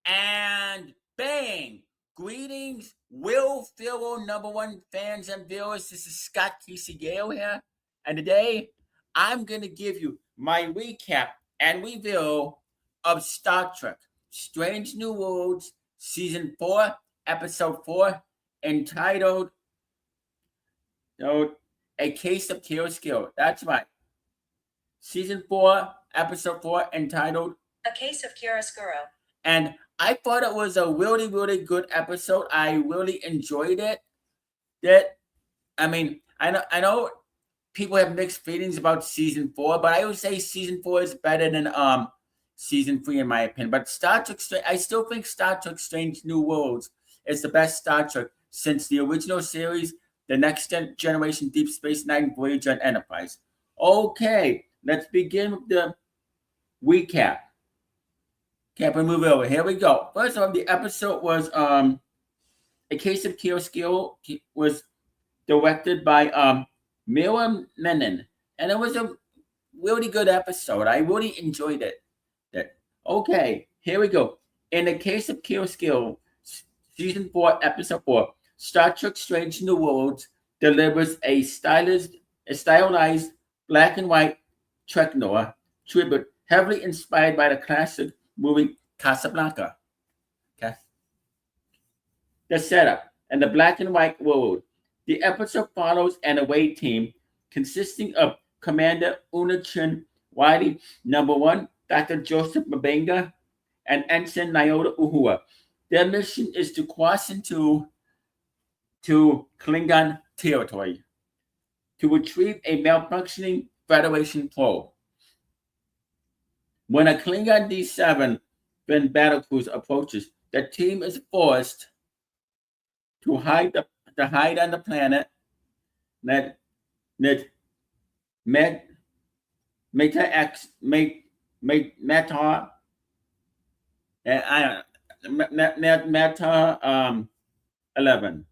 And bang! Greetings, Will Ferrell #1 fans and viewers. This is Scott Casey Gale here. And today, I'm going to give you my recap and review of Star Trek Strange New Worlds Season 4, Episode 4, entitled A Case of Chiaroscuro. That's right. Season 4, Episode 4, entitled A Case of Chiaroscuro. And I thought it was a really, really good episode. I really enjoyed it. I know people have mixed feelings about season 4, but I would say season 4 is better than season 3 in my opinion. But I still think Star Trek Strange New Worlds is the best Star Trek since the original series, the Next Generation, Deep Space Nine, Voyager, and Enterprise. Okay, let's begin with the recap. Can't move over. Here we go. First of all, the episode was A Case of Chiaroscuro was directed by Mira Menon, and it was a really good episode. I really enjoyed it. Okay, here we go. In A Case of Chiaroscuro, Season 4, Episode 4, Star Trek Strange New Worlds delivers a stylized black and white Trek noir tribute heavily inspired by the classic movie Casablanca. Okay. The setup and the black and white world. The episode follows an away team consisting of Commander Una Chin Wiley, #1, Dr. Joseph Mabenga, and Ensign Nyota Uhura. Their mission is to cross into Klingon territory to retrieve a malfunctioning Federation probe. When a Klingon D7 battlecruiser approaches, the team is forced to hide on the planet Meta X Meta 11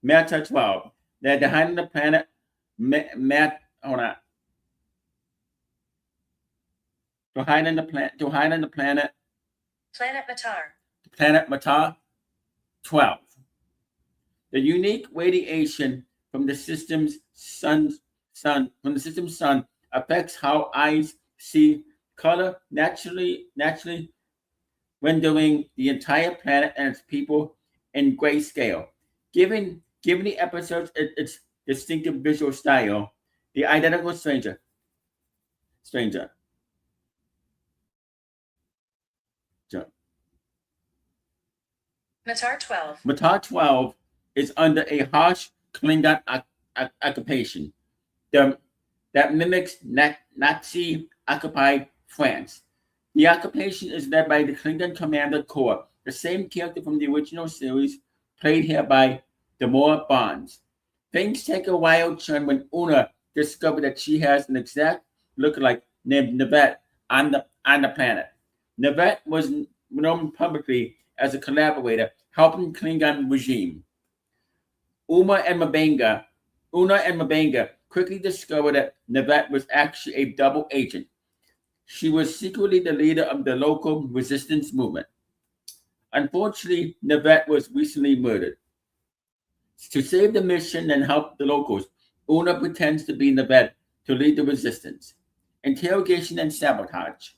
Meta 12. They're hiding the planet To hide on the planet. Planet Matar 12. The unique radiation from the system's sun affects how eyes see color, naturally rendering the entire planet and its people in grayscale. Given the episode's its distinctive visual style, the identical stranger. Matar 12 is under a harsh Klingon occupation that mimics Nazi-occupied France. The occupation is led by the Klingon Commander Corps, the same character from the original series, played here by Demore Barnes. Things take a wild turn when Una discovers that she has an exact lookalike named Nivette on the planet. Nivette was known publicly as a collaborator helping Klingon regime. Una and Mabenga quickly discovered that Nivette was actually a double agent. She was secretly the leader of the local resistance movement. Unfortunately, Nivette was recently murdered. To save the mission and help the locals, Una pretends to be Nivette to lead the resistance. Interrogation and sabotage.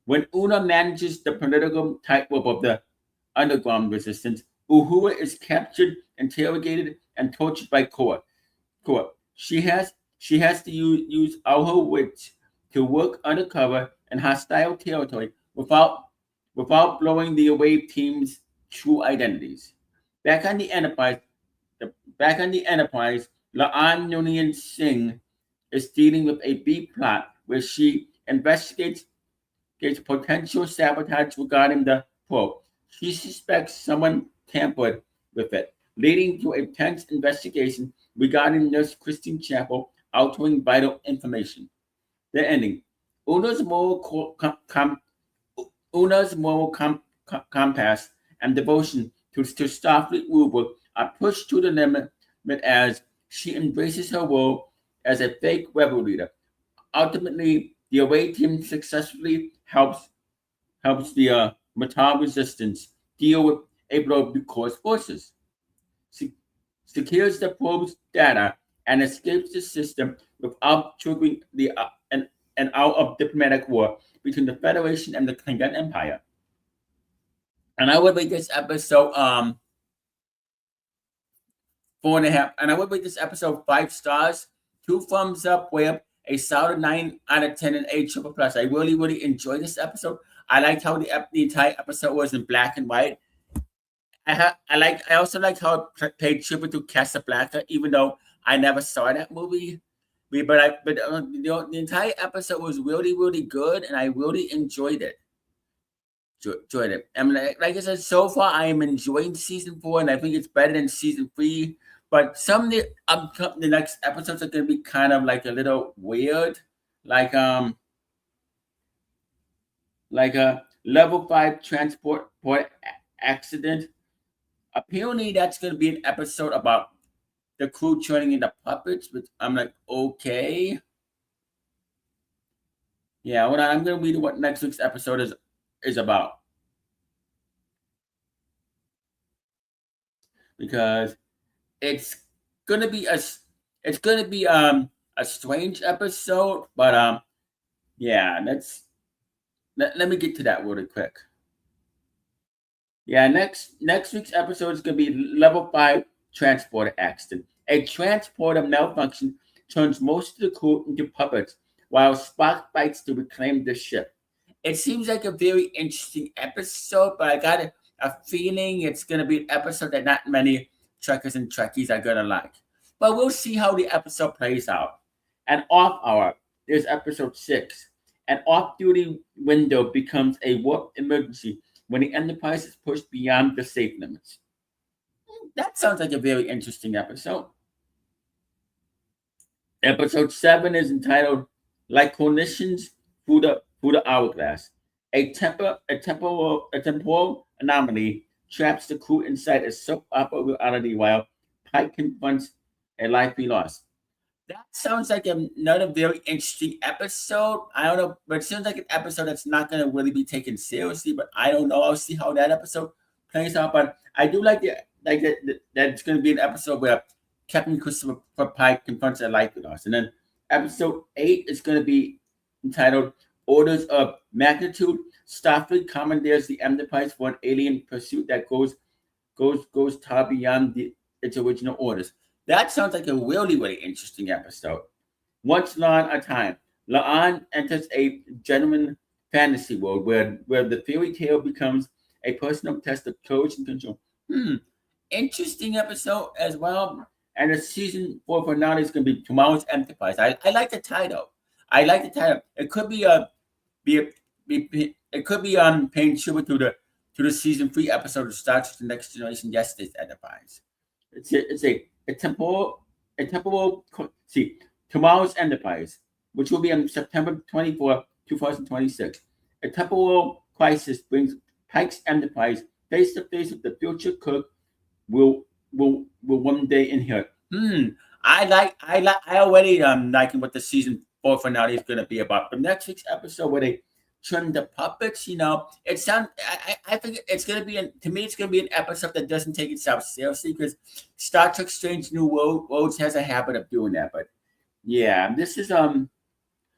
When Una manages the political tightrope of the underground resistance, Uhura is captured, interrogated, and tortured by Corps. She has to use all her wits to work undercover in hostile territory without blowing the away team's true identities. Back on the Enterprise, Laan Noonien Singh is dealing with a B plot where she investigates potential sabotage regarding the probe. She suspects someone tampered with it, leading to a tense investigation regarding Nurse Christine Chapel altering vital information. The ending. Una's moral compass and devotion to Starfleet rulebook are pushed to the limit as she embraces her role as a fake rebel leader. Ultimately, the away team successfully helps helps the Matar resistance deal with a brute forces, secures the probe's data, and escapes the system without triggering an out of diplomatic war between the Federation and the Klingon Empire. And I would rate this episode 4.5, and I would rate this episode 5 stars, 2 thumbs up, with a solid 9 out of 10 and a triple plus. I really, really enjoyed this episode. I liked how the entire episode was in black and white. I also like how it paid tribute to Casablanca, even though I never saw that movie. But the entire episode was really, really good, and I really enjoyed it. And like I said, so far I am enjoying season 4, and I think it's better than season 3. But some of the next episodes are going to be kind of like a little weird, like a level 5 transport accident. Apparently, that's going to be an episode about the crew turning into puppets, but I'm like, okay. Yeah, well, I'm going to read what next week's episode is about. Because it's going to be a strange episode, but yeah, let me get to that really quick. Yeah, next week's episode is going to be level 5 transporter accident. A transporter malfunction turns most of the crew into puppets while Spock fights to reclaim the ship. It seems like a very interesting episode, but I got a feeling it's going to be an episode that not many Trekkers and Trekkies are going to like. But we'll see how the episode plays out. And off hour, there's episode 6. An off-duty window becomes a warp emergency when the Enterprise is pushed beyond the safe limits. That sounds like a very interesting episode. Episode 7 is entitled "Like Clinicians Through the Hourglass." A temporal anomaly traps the crew inside a soap opera reality while Pike confronts a life he lost. That sounds like another very interesting episode. I don't know, but it seems like an episode that's not going to really be taken seriously. But I don't know. I'll see how that episode plays out. But I do like that it's going to be an episode where Captain Christopher Pike confronts a life he lost. And then episode 8 is going to be entitled "Orders of Magnitude." Starfleet commandeers the Enterprise for an alien pursuit that goes far beyond its original orders. That sounds like a really, really interesting episode. Once La'an a time, La'an enters a genuine fantasy world where the fairy tale becomes a personal test of courage and control. Interesting episode as well. And the season 4 finale is going to be Tomorrow's Enterprise. I like the title. It could be paying tribute to the season 3 episode of Star Trek: The Next Generation, Yesterday's Enterprise. It's a temporal Tomorrow's Enterprise, which will be on September 24, 2026. A temporal crisis brings Pike's Enterprise face to face with the future Kirk will one day inherit. I already liking what the season 4 finale is going to be about. The next week's episode where they turn the puppets, it sounds. I think it's going to be to me. It's going to be an episode that doesn't take itself seriously because Star Trek: Strange New Worlds has a habit of doing that. But yeah, this is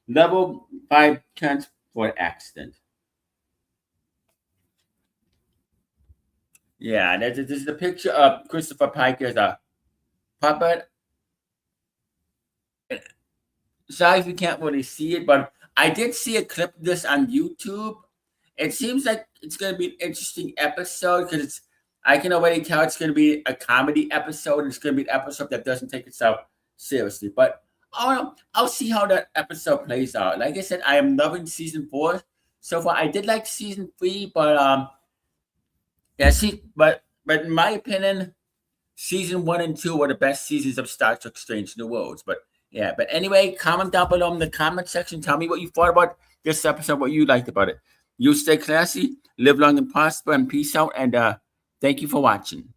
level 5 transport accident. Yeah, this is the picture of Christopher Pike as a puppet. Sorry if you can't really see it, but I did see a clip of this on YouTube. It seems like it's going to be an interesting episode because I can already tell it's going to be a comedy episode. It's going to be an episode that doesn't take itself seriously. But I'll see how that episode plays out. Like I said, I am loving season 4 so far. I did like season 3, but but in my opinion, season 1 and 2 were the best seasons of Star Trek: Strange New Worlds. But anyway, comment down below in the comment section. Tell me what you thought about this episode, what you liked about it. You stay classy, live long and prosper, and peace out. And thank you for watching.